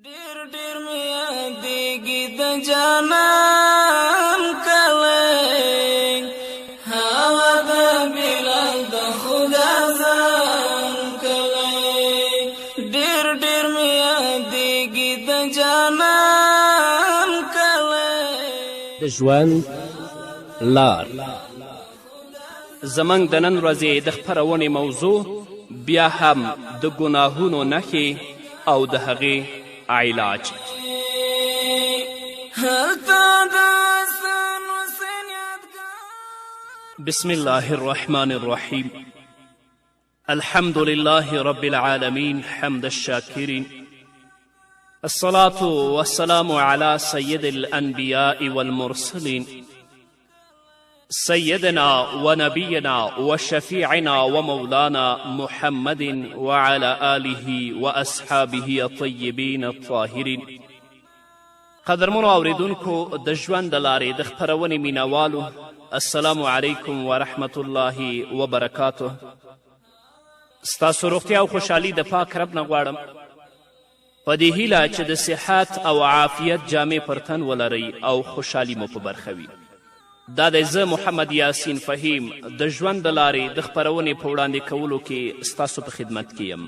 ډیر ډیر مې یادېږي د جانان کلی، هغه د بلال د خدا ځان کلی. ډیر ډیر مې یادېږي د جانان کلی. د ژوند لار زموږ د نن ورځې د خپرونې موضوع بیا هم د ګناهونو نښې او د هغې علاج. بسم الله الرحمن الرحيم. الحمد لله رب العالمين حمد الشاكرين، الصلاة والسلام على سيد الأنبياء والمرسلين سيدنا ونبينا وشفيعنا ومولانا محمد وعلى آله وأصحابه الطيبين الطاهرين. قدرمنو اوریدونکو د ژوند د لارې د خپرونې مینوالو، السلام علیکم ورحمة الله وبرکاته. ستاسو روغتیا او خوشحالي د پاک رب نه غواړم، په دې هیله چې د صحت او عافیت جامې پر تن ولرئ او خوشحالي مو په برخه وي. دا دی زه محمد یاسین فهیم د ژوند د لارې د خپرونې په وړاندې کولو کې ستاسو په خدمت کې یم.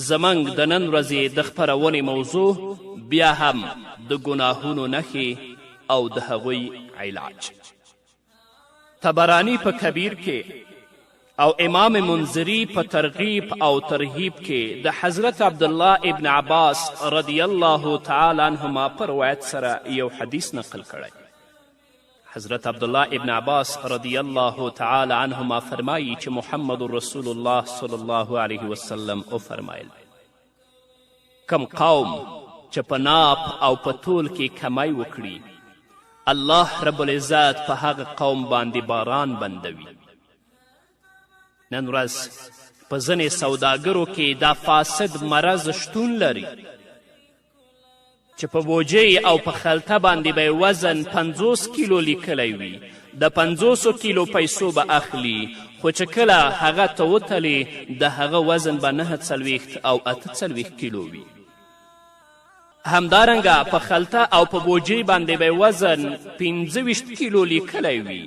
زموږ د نن ورځې د خپرونې موضوع بیا هم د ګناهونو نښې او د هغوی علاج. طبرانی په کبیر کې او امام منذری په ترغیب او ترهیب کې د حضرت عبدالله ابن عباس رضی الله تعالی عنهما په روایت سره یو حدیث نقل کړی. حضرت عبدالله ابن عباس رضی الله تعالی عنهما فرمایی چې محمد رسول الله صلی الله علیه وسلم وفرمایل، کم قوم چې په ناپ او په طول کې کمی وکړي، الله رب العزت په هغه قوم باندې باران بندوي. نن ورځ په ځینې سوداګرو کې دا فاسد مرض شتون لري چې په بوجۍ او په خلطه باندې به وزن 50 کیلو لیکلی وي، د 50 کیلو پیسو به اخلي، خو چې کله هغه ته وتلي د هغه وزن به 49 او 48 کیلو وي. همدارنګه په خلطه او په بوجۍ باندې به وزن 25 کیلو لیکلی وي،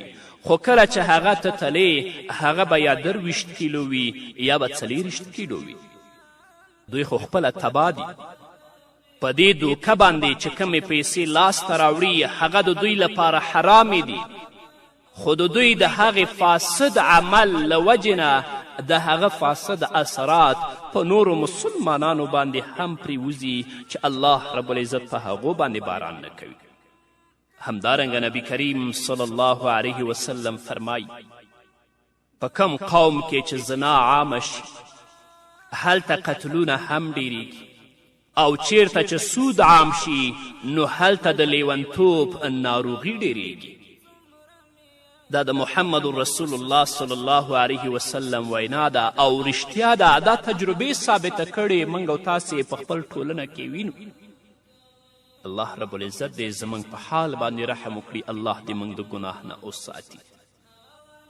خو کله چې هغه ته تلې هغه به یا 23 کیلو وي یا به 40 کیلو وي. دوی خو خپله تباه دي. په دې دوکه باندې چې کمې پیسې لاسته راوړي هغه د دوی لپاره حرامې دي، خو د دوی د هغې فاسد عمل له وجې نه د هغه فاسد اثرات په نورو مسلمانانو باندې هم پرېوځي چې الله رب العزت په هغو باندې باران نه کوي. همدارنګه نبی کریم صلی الله علیه وسلم فرمایي، په کم قوم کې چې زنا عامه شي هلته قتلونه هم ډیریږي، او چیرته چې سود عام شي نو هلته د لیونتوب ناروغي ډیریږي. دا د محمد رسول الله صلی الله علیه وسلم وینا ده او رښتیا ده. دا تجربې ثابته کړې موږ او تاسې په خپل ټولنه کې وینو. الله رب العزت دې زموږ په حال باندې رحم وکړي، الله دې موږ د ګناه نه وساتي.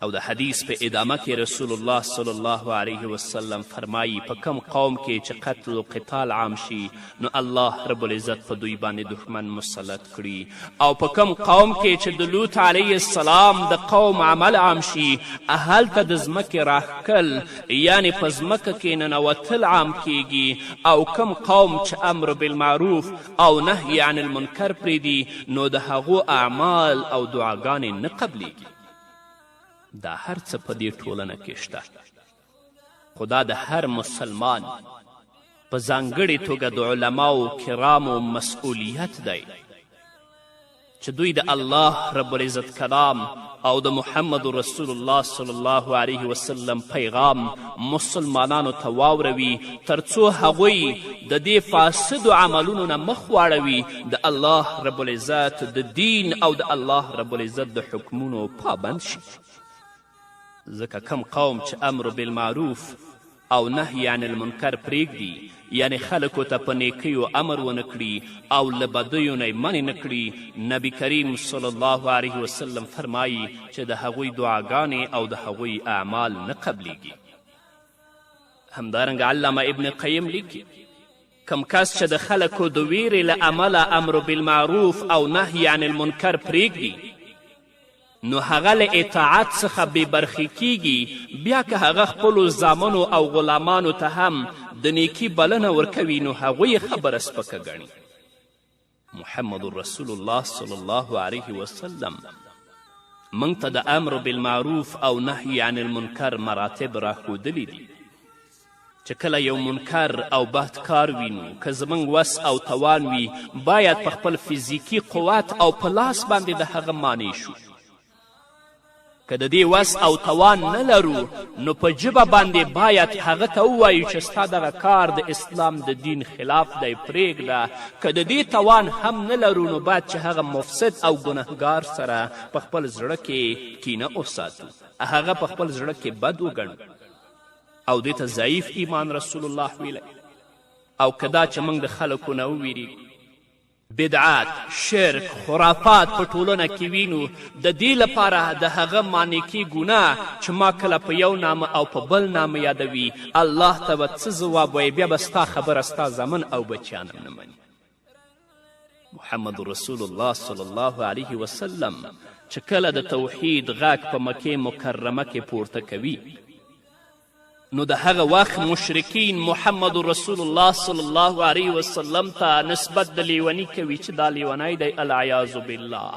او د حدیث په ادامه کې رسول الله صلی الله علیه وسلم فرمایی، په کم قوم کې چې قتل و قتال عام شي نو الله رب العزت په دوی باندې دښمن مسلط کړي، او په کم قوم کې چې د لوط علیه السلام د قوم عمل عام شي هلته د ځمکې راښکل یعنی په ځمکه کې ننوتل عام کیږي، او کم قوم چې امر بالمعروف او نهی عن المنکر پرېږدي نو د هغو اعمال او دعاګانې نه قبلیږي. دا هر څه په دې ټولنه کې شته، خو دا د هر مسلمان په ځانګړې توګه د علماو کرامو مسئولیت دی چې دوی د الله رب العزت کلام او د محمد رسول الله صلی الله علیه وسلم پیغام مسلمانانو ته واوروي، تر څو هغوی د دې فاسدو عملونو نه مخ واړوي، د الله رب العزت د دین او د الله رب العزت د حکمونو پابند شي. ځکه کم قوم چې امر بالمعروف او نهی عن المنکر پرېږدي، یعنی خلکو ته په نیکیو امر ونه کړي او له بدیو نه یې منې نه کړي، نبی کریم صلی الله علیه وسلم فرمایي چې د هغوی دعاګانې او د هغوی اعمال نه قبلیږي. همدارنګه علامه ابن قیم لیکي کم کس چې د خلکو د ویرې له امله امر بالمعروف او نهی عن المنکر پرېږدي نو هغه له اطاعت څخه بې برخې کیږي، بیا که هغه خپلو زامنو او غلامانو ته هم د نیکي بلنه ورکوي نو هغوی خبره سپکه ګڼي. محمد رسول الله صلی الله علیه وسلم موږ ته د امر بالمعروف او نهی عن المنکر مراتب راښودلي دي چې کله یو منکر او بد کار وینو که زموږ وس او توان وي باید په خپل فیزیکي قوت او په لاس باندې د هغه مانع شو. که د دې وس او توان نه لرو نو په ژبه باندې باید هغه ته ووایو چې ستا دغه کار د اسلام د دین خلاف دی پرېږده. که د دې توان هم نه لرو نو باید چې هغه مفسد او ګنهګار سره په خپل زړه کې کینه وساتو، هغه په خپل زړه کې بد وګڼو او دې ته ضعیف ایمان رسول الله ویلی. او که دا چې موږ د خلکو نه وویریږو بدعات، شرک، خرافات په ټولنه کې وینو د دې لپاره د هغه مانیکي ګناه چې ما کله په یو نامه او په بل نامه یادوي الله ته به څه ځواب وایي، بیا به ستا خبره ستا زامن او بچیان هم نه مني. محمد رسول الله صلی الله علیه وسلم چې کله د توحید غږ په مکې مکرمه کې پورته کوي نو د هغه وخت مشرکین محمد رسول الله صلی الله علیه وسلم ته نسبت د لیونی کوي چې دا لیونی دی، العیاذ بالله.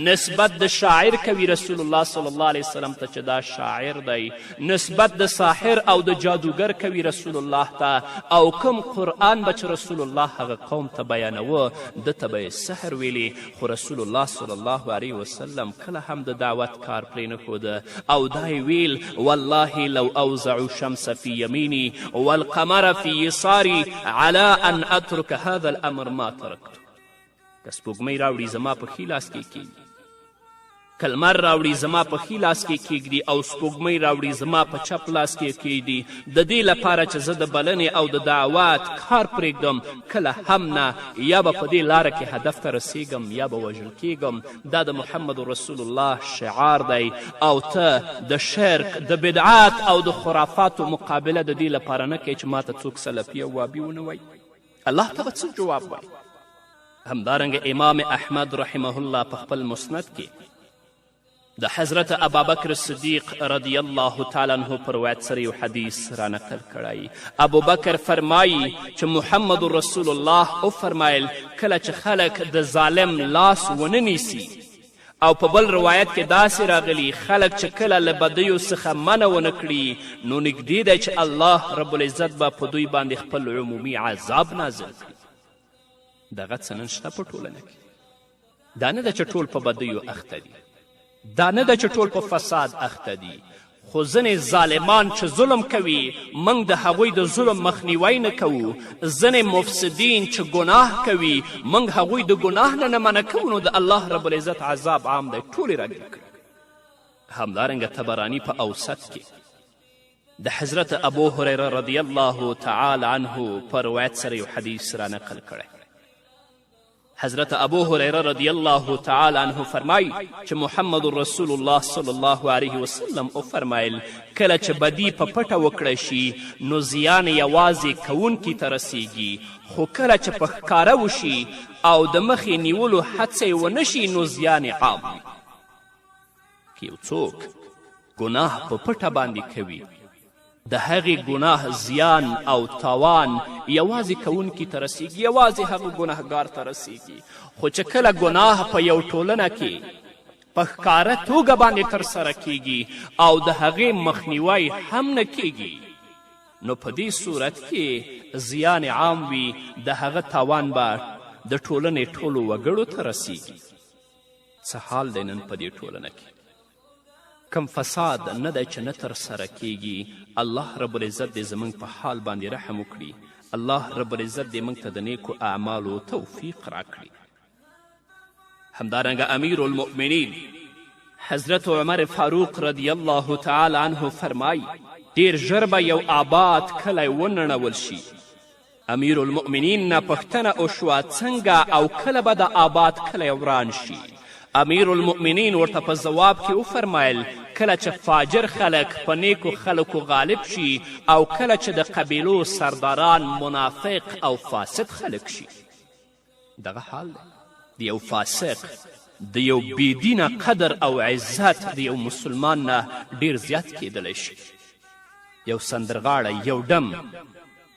نسبت د شاعر کوي رسول الله صلی الله علیه وسلم ته چې دا شاعر دی. نسبت د ساحر او د جادوګر کوي رسول الله ته. او کوم قرآن به چې رسول الله هغه قوم ته بیانوه ده ته به یې سحر ویلي، خو رسول الله صلی الله علیه وسلم کله هم د دعوت کار پرې نه ښوده او دا یې ویل والله لو اوزعوا الشمس في يميني والقمر في يساري على أن أترك هذا الأمر ما تركت. که سپوږمۍ راوړي زما په ښي لاس کې کیږدي، که لمر راوړي زما په ښي لاس کې کیږدي او سپوږمۍ راوړي زما په چپ لاس کې کیږدي، د دې لپاره چې زه د بلنې او د دعوات کار پرېږدم کله هم نه، یا به په دې لاره کې هدف ته رسیږم یا به وژل کیږم. دا د محمد رسول الله شعار دی. او ته د شرک، د بدعات او د خرافاتو مقابله د دې لپاره نه کوي چې ما ته څوک سلفي او وابي ونه وایي. الله ته به څه جواب وایي؟ همدارنګه امام احمد رحمه الله په خپل مسند کې د حضرت ابابکر صدیق رضی الله تعالی عنه پر روایت سره یو حدیث را نقل کړی. ابوبکر فرمایي چې محمد رسول الله وفرمایل کله چې خلک د ظالم لاس ونه نیسي، او په بل روایت کې داسې راغلی خلک چې کله له بدیو څخه منع ونه کړي نو نږدې دی چې الله رب العزت به په دوی باندې خپل عمومي عذاب نازل کړي. دغه څه نن شته په ټولنه کې. دا نه ده چې ټول په بدیو اخته دي، دا نه ده چې ټول په فساد اخته دي، خو ځینې ظالمان چې ظلم کوي موږ د هغوی د ظلم مخنیوی نه کوو. ځینې مفسدین چې ګناه کوي موږ هغوی د ګناه نه منع کوو، نو د الله رب العزت عذاب عام دی، ټول یې راګیر کړي. همدارنګه طبراني په اوسط کې د حضرت ابو هریره رضی الله تعالی عنه په روایت سره یو حدیث را نقل کړی. حضرت ابو هریره رضی الله تعالی عنه فرمایي چې محمد رسول الله صلی الله علیه وسلم وفرمایل کله چې بدي په پټه وکړی شي نو زیان یوازې کوونکي ته رسیږي، خو کله چې په ښکاره وشي او د مخې نیولو هڅه یې ونه شي نو زیان عام وي. که یو څوک ګناه په پټه باندې کوي د هغې ګناه زیان او تاوان یوازې کوونکي ته رسیږي، یوازې هغه ګناهګار ته رسیږي. خو چې کله ګناه په یو ټولنه کې په ښکاره توګه باندې ترسره کیږي او د هغې مخنیوی هم نه کیږي نو په دې صورت کې زیان عام وي، د هغه تاوان به د ټولنې ټولو وګړو ته رسیږي. څه حال دی نن په دې ټولنه کې؟ کم فساد نه دی چې نه ترسره کیږي. الله رب العزت دې زموږ په حال باندې رحم وکړي. الله رب العزت دې موږ ته د نیکو اعمالو توفیق راکړي. همدارنګه امیر المؤمنین حضرت عمر فاروق رضی الله تعالی عنه فرمایي ډیر ژر به یو آباد کلی ونړول شي. امیر المؤمنین نه پوښتنه وشوه څنګه او کله به د آباد کلی وران شي؟ امیر المؤمنین ورته په ځواب کې وفرمایل کله چې فاجر خلک په نیکو خلکو غالب شي او کله چې د قبیلو سرداران منافق او فاسد خلک شي. دغه حال دی. د یو فاسق د یو بېدینه قدر او عزت د یو مسلمان نه ډیر زیات کیدلی شي. یو سندرغاړی یو ډم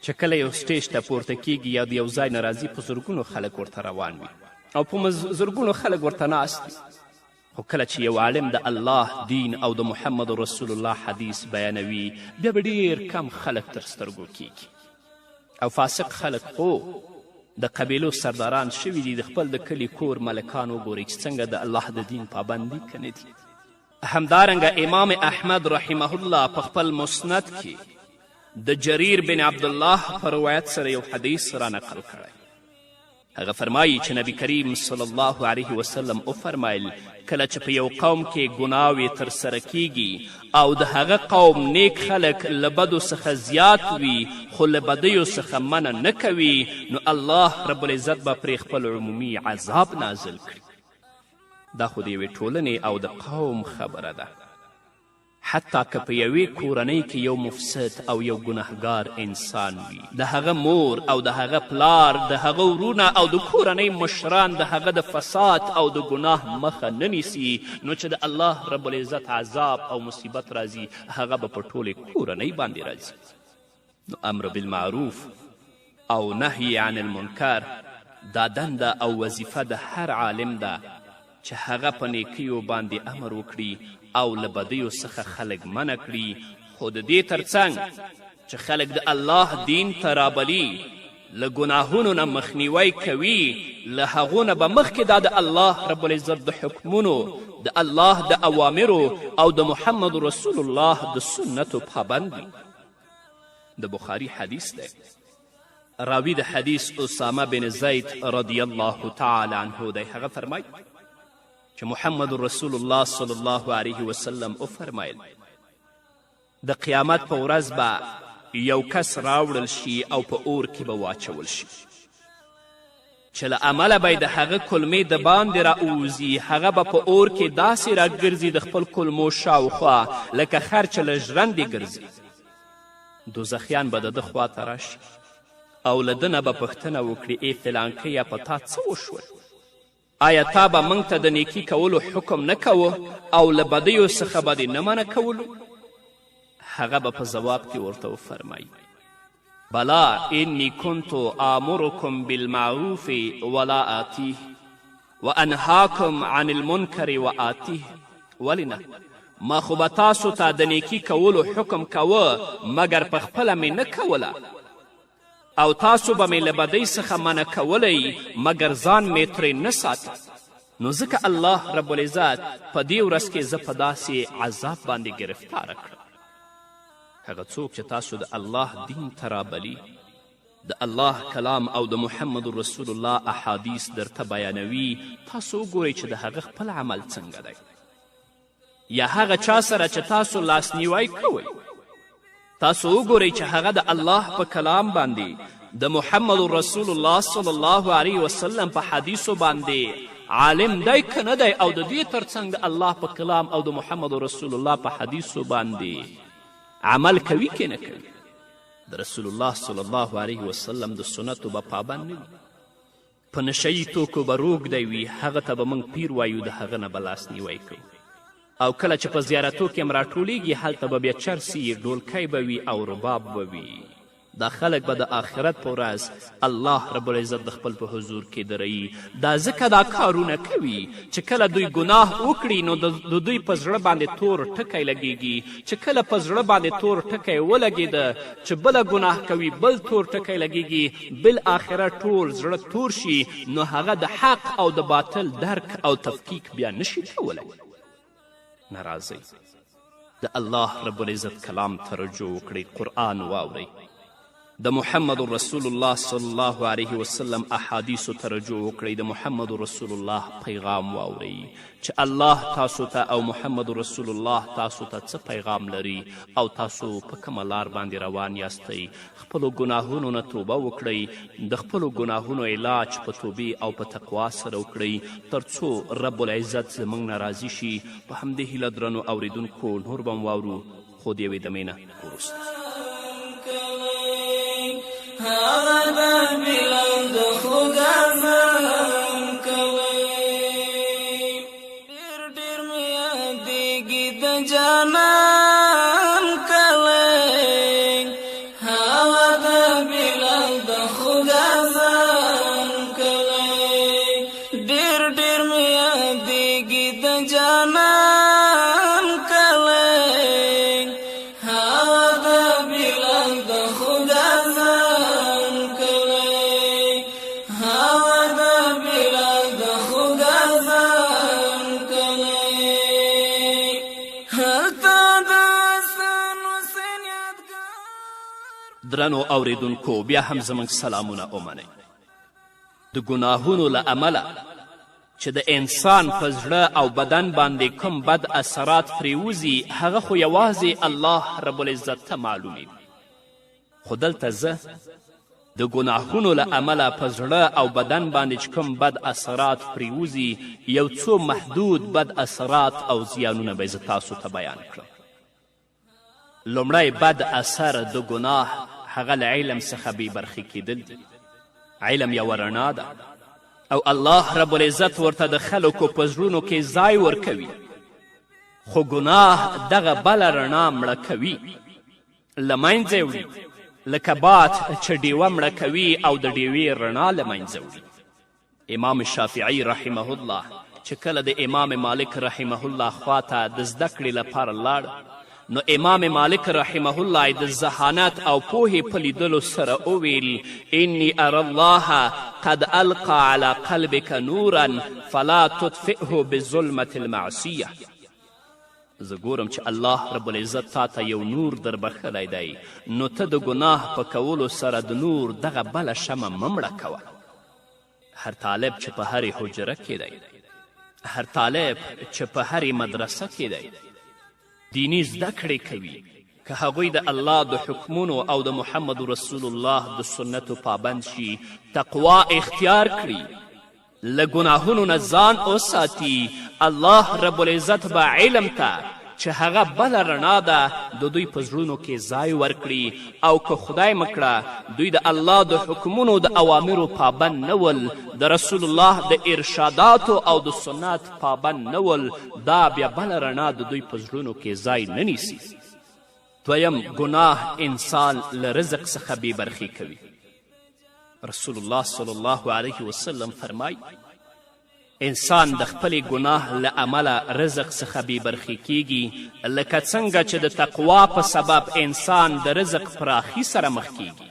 چې کله یو سټیج ته پورته کیږي یا د یو ځای نه راځي په زرګونو خلک ورته روان وي او په زرګونو خلک ورته ناست وي. خو کله چې یو عالم د الله دین او د محمد رسول الله حدیث بیانوي بیا به ډیر کم خلک تر سترګو کیږي. او فاسق خلک خو د قبیلو سرداران شوي دي، د خپل د کلي کور ملکان وګورئ چې څنګه د الله د دین پابند دي که نه دي. همدارنګه امام احمد رحمه الله په خپل مسند کې د جریر بن عبدالله په روایت سره یو حدیث را نقل کړی. هغه فرمایي چې نبی کریم صلی الله علیه وسلم وفرمایل کله چې په یو قوم کې ګناوې ترسره کیږي او د هغه قوم نیک خلک له بدو څخه زیات وي خو له بدیو څخه منع نه کوي، نو الله رب العزت به پرې خپل عمومي عذاب نازل کړي. دا خو د یوې ټولنې او د قوم خبره ده. حتی که په یوې کورنۍ کې یو مفسد او یو ګنهګار انسان وي، د هغه مور او د هغه پلار، د هغه ورونه او د کورنۍ مشران د هغه د فساد او د ګناه مخه نه نیسي، نو چې د الله رب العزت عذاب او مصیبت راځي هغه به په ټولې کورنۍ باندې راځي. نو امر بالمعروف او نهی عن المنکر دا دنده او وظیفه د هر عالم ده چې هغه په نیکیو باندې امر وکړي او له بدیو څخه خلک منع کړي. خو د دې ترڅنګ چې خلک د الله دین ته رابلي، له ګناهونو نه مخنیوی کوي، له هغو نه به مخکې دا د الله رب العزت د حکمونو، د الله د اوامرو او د محمد رسول الله د سنتو پابند وي. د بخاري حدیث دی. راوی د حدیث اسامه بن زید رضی الله تعالی عنه دی. هغه فرمایي چې محمد رسول الله صلی الله علیه وسلم وفرمایل د قیامت په ورځ به یو کس راوړل شي او په اور کې به واچول شي چې له عمله به د هغه کلمې د باندې راووځي، هغه به په اور کې داسې راګرځي د خپل کلمو شاوخوا لکه خر چې له ژرندې ګرځي. دوزخیان به د ده خواته راشي او له ده نه به پوښتنه وکړي ای فلانکیه په تا څه وشول؟ آیا تا به موږ ته د نیکي کولو حکم نه کوه او له بدیو څخه به دې نه منع کولو؟ هغه به په ځواب کې ورته وفرمایي بلا انی کنت آمرکم بالمعروف ولا آتیه وانهاکم عن المنکر و آتیه. ولې نه؟ ما خو به تاسو ته د نیکي کولو حکم کوه مګر په خپله مې نه کوله، او تاسو به مې له بدۍ څخه منع کولی مګر ځان مې ترې نه ساته. نو ځکه الله رب العزت په دې ورځ کې زه په داسې عذاب باندې گرفتاره کړم. هغه څوک چې تاسو د الله دین ته رابلي، د الله کلام او د محمد رسول الله احادیث درته بیانوي، تاسو وګورئ چې د هغه خپل عمل څنګه دی، یا هغه چا سره چې تاسو لاسنیوی کوئ. تاسو وګورئ چې هغه د الله په کلام باندې، د محمد رسول الله صلی الله علیه وسلم په حدیثو باندې عالم دی که نه دی، او د دې ترڅنګ د الله په کلام او د محمد رسول الله په حدیثو باندې عمل کوي که نه کوي. د رسول الله صلی الله علیه وسلم د سنتو به پابند نه وي. په نشهیي توکو به روږدی وي، هغه ته به موږ پیر وایو، د هغه نه به لاسنیوی کوو. او کله چې په زیارتو کې هم راټولیږي هلته به بیا چرسي، ډولکی به وي او رباب به وي. دا خلک به د آخرت په ورځ الله رب العزت د خپل په حضور کې دروي. دا ځکه دا کارونه کوي چې کله دوی ګناه وکړي نو د دوی په زړه باندې تور ټکی لګیږي، چې کله په زړه باندې تور ټکی ولګېده چې بله ګناه کوي بل تور ټکی لګیږي، بالاخره ټول زړه تور شي، نو هغه د حق او د باطل درک او تفکیک بیا نشي کولی. ناراضی د الله رب العزت کلام ته رجوع وکړئ، قرآن واورئ. د محمد رسول الله صلی الله علیه وسلم احادیثو ته رجوع وکړئ، د محمد رسول الله پیغام واورئ چې الله تاسو ته او محمد رسول الله تاسو ته څه پیغام لري او تاسو په کومه لار باندې روان یاستئ. خپلو ګناهونو نه توبه وکړئ، د خپلو ګناهونو علاج په توبې او په تقوا سره وکړئ تر څو رب العزت زموږ نه راضي شي. په همدې هیله درنو اوریدونکو نور به م واورو خو د یوې دمې نه وروسته. هغه د بلال د خدا ځان کوي، ډېر مې یادېږي د جانان کلی. هغه د بلال د خدا ځان کوي، ډېر مې یادېږي د جانان کلی. هغه د بلال د خدا درنو اوریدونکو بیا هم زموږ سلامونه ومنئ. د ګناهونو له امله چې د انسان په زړه او بدن باندې کوم بد اثرات پرېوځي هغه خو یوازې الله رب العزت ته معلومې دي. خو دلته زه د ګناهونو له امله په زړه او بدن باندې چې کوم بد اثرات پرېوځي یو څو محدود بد اثرات او زیانونه به زه تاسو ته بیان کړم. لومړی بد اثر د ګناه هغه له علم څخه بې برخې کیدل دي. علم یوه رڼا ده او الله رب العزت ورته د خلکو په زړونو کې ځای ورکوي، خو ګناه دغه بله رڼا مړه کوي، له منځه وړي، لکه باد چې ډیوه مړه کوي او د ډیوې رڼا له منځه وړي. امام شافعي رحمه الله چې کله د امام مالک رحمه الله خواته د زده کړې لپاره لاړ، نو امام مالک رحمه الله د ذهانت او پوهې په لیدلو سره وویل انی اری الله قد القى على قلبك نورا فلا تطفئه بظلمة المعصیه. زه ګورم چې الله رب العزت تا ته یو نور در بخلی دی، نو ته د ګناه په کولو سره د نور دغه بله شمه مه مړه کوه. هر طالب چې په هرې حجره کې دی، هر طالب چې په هرې مدرسه کې دی، دینی زده کړې کوي، که هغوی د الله د حکمونو او د محمد رسول الله د سنتو پابند شي، تقوا اختیار کړي، له ګناهونو نه ځان وساتي، الله رب العزت به علم ته چې هغه بله رڼا ده د دوی په زړونو کې ځای ورکړي. او که خدای مکړه دوی د الله د حکمونو د اوامرو پابند نه ول، د رسول الله د ارشاداتو او د سنت پابند نه ول، دا بیا بله رڼا د دوی په زړونو کې ځای نه نیسي. دویم، ګناه انسان له رزق څخه بې برخې کوي. رسول الله صلی الله علیه وسلم فرمای انسان د خپلې ګناه له امله رزق څخه بې برخې کیږي، لکه څنګه چې د تقوا په سبب انسان د رزق پراخي سره مخ کیږي.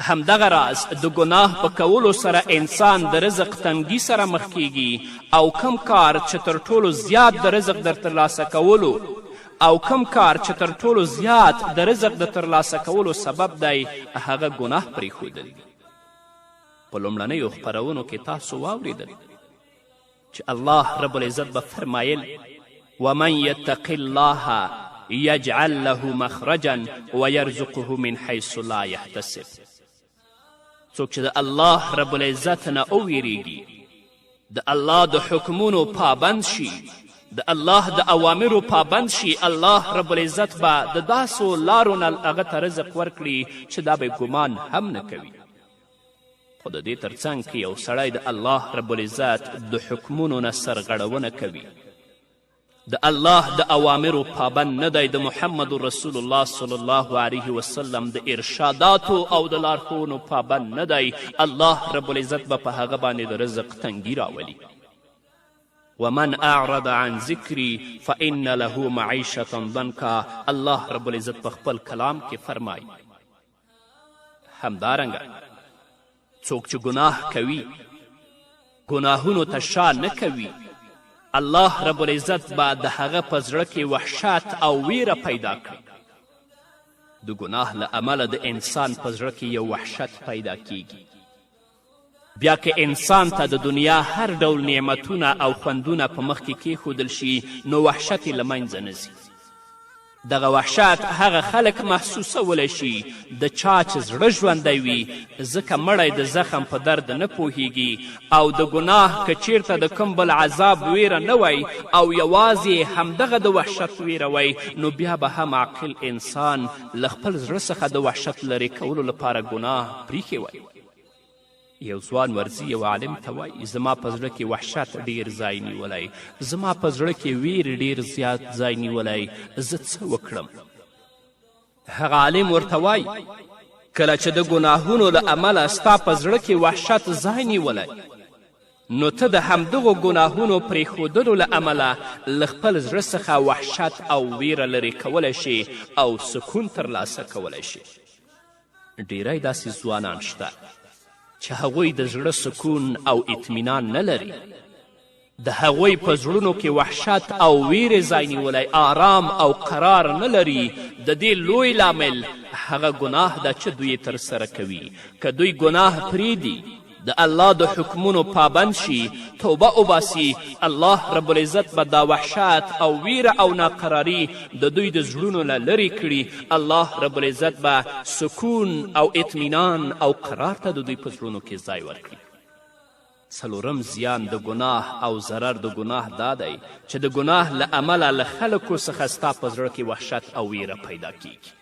همدغه راز د ګناه په کولو سره انسان د رزق تنګي سره مخ کیږي، او کم کار چې تر ټولو زیات د رزق در ترلاسه کولو او کم کار چې تر ټولو زیات د رزق د ترلاسه کولو سبب دی هغه ګناه پرېښودل دي. په لومړنیو خپرونو کې تاسو واورېدل چې الله رب العزت به فرمایل ومن یتق الله یجعل له مخرجا ویرزقه من حیث لا یحتسب. څوک چې د الله رب العزت نه وویریږي، د الله د حکمونو پابند شي، د الله د اوامرو پابند شي، الله رب العزت به د داسو لارو نه هغه ته رزق ورکړي چې دا به ګمان هم نه کوي. خو د دې تر څنګ کې یو سړی د الله رب العزت د حکمونو نه سرغړونه کوي، د الله د اوامرو پابند نه دی، د محمد رسول الله صلی الله علیه وسلم د ارشاداتو او د لارښوونو پابند نه دی، الله رب العزت به په هغه باندې د رزق تنګي راولي. ومن اعرض عن ذکری فان له معیشة ضنکا. الله رب العزت په خپل کلام کې فرمای همدارنګه څوک چې ګناه کوي، ګناهونو ته شا نه کوي، الله رب العزت به د هغه په زړه کې وحشت او ویره پیدا کړي. د ګناه له امله د انسان په زړه کې یو وحشت پیدا کیږي. بیا که انسان ته د دنیا هر ډول نعمتونه او خوندونه په مخ کې کیښودل شي نو وحشت یې له منځه نه ځي. دغه وحشت هغه خلک محسوسولی شي د چا چې زړه ژوندی وي، ځکه مړی د زخم په درد نه پوهیږي او د ګناه که چیرته د کوم بل عذاب ویره نه وی او یوازې همدغه د وحشت ویره وی، نو بیا به هم عاقل انسان له خپل زړه څخه د وحشت لرې کولو لپاره ګناه پریښی وی. یو ځوان ورځي یو عالم ته وایي زما په زړه کې وحشت ډیر ځای نیولی، زما په زړه کې ویر ډیر زیات ځای نیولی، زه څه وکړم؟ هغه عالم ورته وایي کله چې د ګناهونو له امله ستا په زړه کې وحشت ځای نیولی نو ته د همدغو ګناهونو پرېښودلو له امله له خپل زړه څخه وحشت او ویره لرې کولی شي او سکون ترلاسه کولی شي. ډیری داسې ځوانان شته چې هغوی د زړه سکون او اطمینان نه لري. د هغوی په زړونو کې وحشت او ویرې ځای نیولی، آرام او قرار نه لري. د دې لوی لامل هغه ګناه ده چې دوی ترسره کوي. که دوی ګناه پرېږدي، د الله د حکمونو پابند شي، توبه وباسي، الله رب العزت به دا وحشت او ویره او ناقراري د دوی د زړونو نه لرې کړي. الله رب العزت به سکون او اطمینان او قرار ته د دوی په زړونو کې ځای ورکړي. څلورم زیان د ګناه او ضرر د ګناه دا دی چې د ګناه له امله له خلکو څخه ستا په زړه کې وحشت او ویره پیدا کیږي.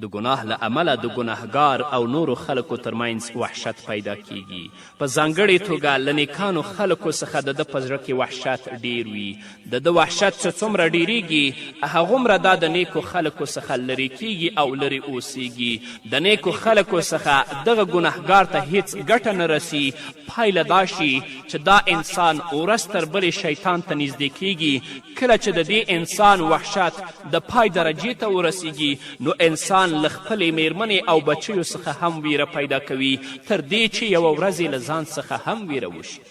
د ګناه له امله د ګناهګار او نورو خلکو ترمنځ وحشت پیدا کیږي. په ځانګړې توګه له نیکانو خلکو څخه د ده په زړه کې وحشت ډیر وي. د ده وحشت چې څومره ډیریږي هغومره دا د نیکو خلکو څخه لرې کیږي او لرې اوسیږي. د نیکو خلکو څخه دغه ګناهګار ته هیڅ ګټه نه رسي. پایله دا شي چې دا انسان ورځ تر بلې شیطان ته نږدې کیږي. کله چې د دې انسان وحشت د پای درجې ته ورسیږي نو انسان له خپلې میرمنې او بچیو څخه هم ویره پیدا کوي، تر دې چې یوه ورځ له ځان څخه هم ویره وشي.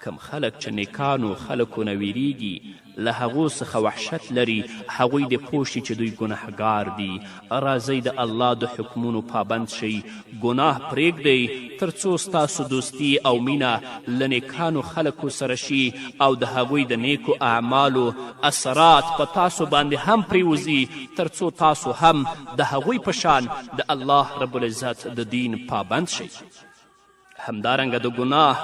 کم خلک چې نیکانو خلکو نه ویریږي، له هغو څخه وحشت لري، هغوی دې پوه شي چې دوی ګناهګار دي. راځئ د الله د حکمونو پابند شئ، ګناه پرېږدئ تر څو ستاسو دوستي او مینه له نیکانو خلکو سره شي او د هغوی د نیکو اعمالو اثرات په تاسو باندې هم پریوځي، تر څو تاسو هم د هغوی په شان د الله رب العزت د دین پابند شئ. همدارنګه د ګناه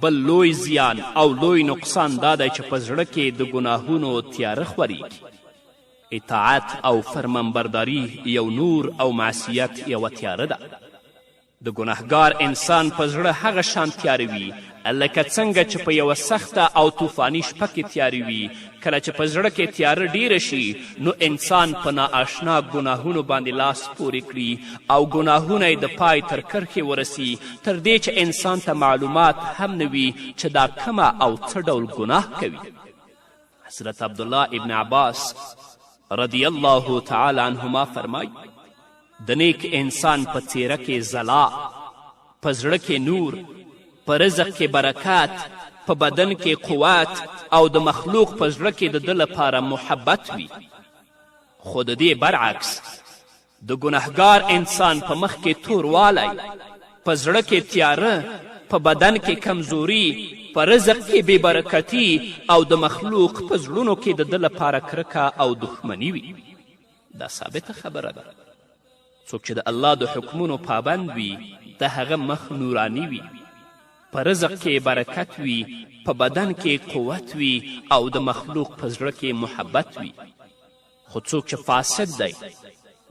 بل لوی زیان او لوی نقصان دا دی چې په زړه کې د ګناهونو تیاره خورېږي. اطاعت او فرمانبرداري یو نور او معصیت یوه تیاره ده. د ګناهګار انسان په زړه هغه شان تیاره وي لکه څنګه چې په یوه سخته او طوفاني شپه کې تیاره وي. کله چې په زړه کې تیاره ډیره شي نو انسان په نااشنا ګناهونو باندې لاس پورې کړي او ګناهونه یې د پای تر کرښې ورسي، تر دې چې انسان ته معلومات هم نه وي چې دا کمه او څه ډول ګناه کوي. حضرت عبدالله ابن عباس رضی الله تعالی عنهما فرمایي د نیک انسان په څیره کې ځلا، په زړه کې نور، په رزق کې برکات، په بدن کې قوت او د مخلوق په زړه کې د ده لپاره محبت وي. خو د دې برعکس د ګناهګار انسان په مخ کې توروالی، په زړه کې تیاره، په بدن کې کمزوري، په رزق کې بې برکتي او د مخلوق په زړونو کې د ده لپاره کرکه او دښمني وي. دا ثابته خبره ده. څوک چې د الله د حکمونو پابند وي د هغه مخ نورانی وي، په رزق کې برکت وي، په بدن کې قوت وي او د مخلوق په زړه کې محبت وي. خو څوک چې فاسد دی،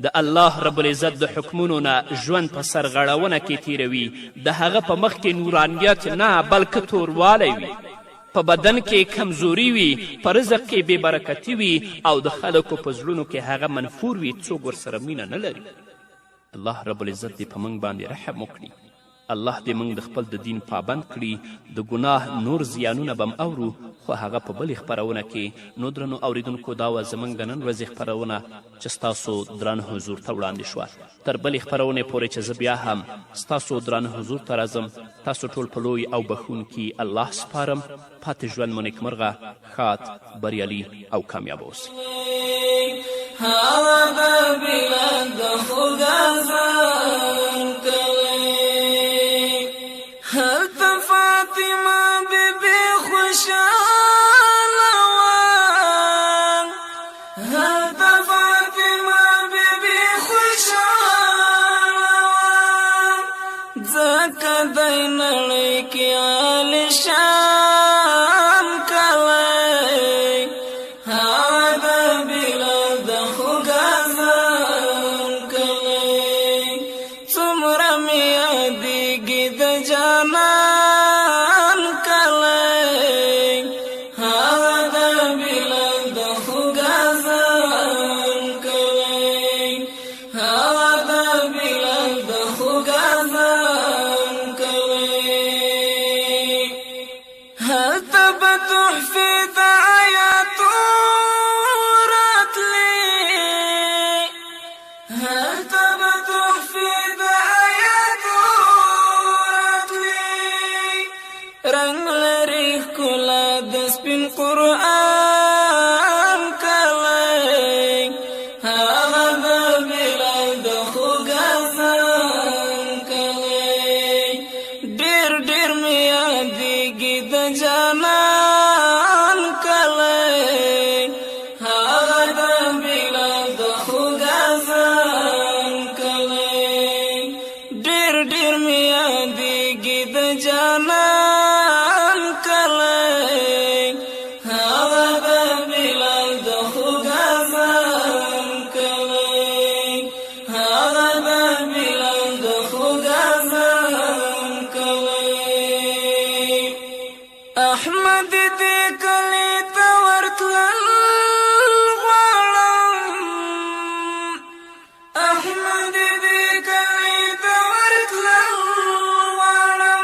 د الله رب العزت د حکمونو نه ژوند په سرغړونه کې تیروي، د هغه په مخ کې نورانیت نه بلکې توروالی وي، په بدن کې کمزوري وي، په رزق کې بې برکتي وي او د خلکو په زړونو کې هغه منفور وي، څوک ورسره مینه نه لري. الله رب العزت دې په موږ باندې رحم وکړي. الله دې موږ د خپل د دین پابند کړي. د ګناه نور زیانونه به اورو، خو هغه په بلې خپرونه کې. نو درنو اوریدونکو دا وه زموږ د نن ورځې خپرونه چې ستاسو درانه حضور ته وړاندې شوه. تر بلې خپرونې پورې چې زه بیا هم ستاسو درانه حضور ته راځم، تاسو ټول په لوی او بخونکي الله سپارم. پاتې ژوند مو نیکمرغه، ښاد، بریالي او کامیاب اوسئ. هغه د بلال د خدا ځان کلی هلته فاطمه بیبي خوشاله وه هلته فاطمه بیبي خوشاله وه ځکه دی نړۍ کې عالیشان کلی هغه د بلال د خدا ځان کلی څومره مې یادېږي د جانان کلی هغه د بلال د خدا ځان کلی هغه د بلال د خدا ځان کلی هلته به تحفې د آیاتو راتلې هلته به تحفې د آیاتو راتلې رنګ لري ښکلا د سپین قرآن کلی هغه د بلال د خدا ځان کلی ډېر ډېر مې یادېږي د جانان کلی هغه د بلال د خدا ځان کلی ډېر ډېر مې یادېږي د جانان کلی هغه د بلال د خدا ځان کلی هغه د بلال د خدا ځان کلی احمد دې کلی ته ورتلل غواړم احمد دې کلی ته ورتلل غواړم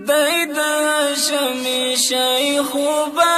دی د هاشمي شیخ خوبه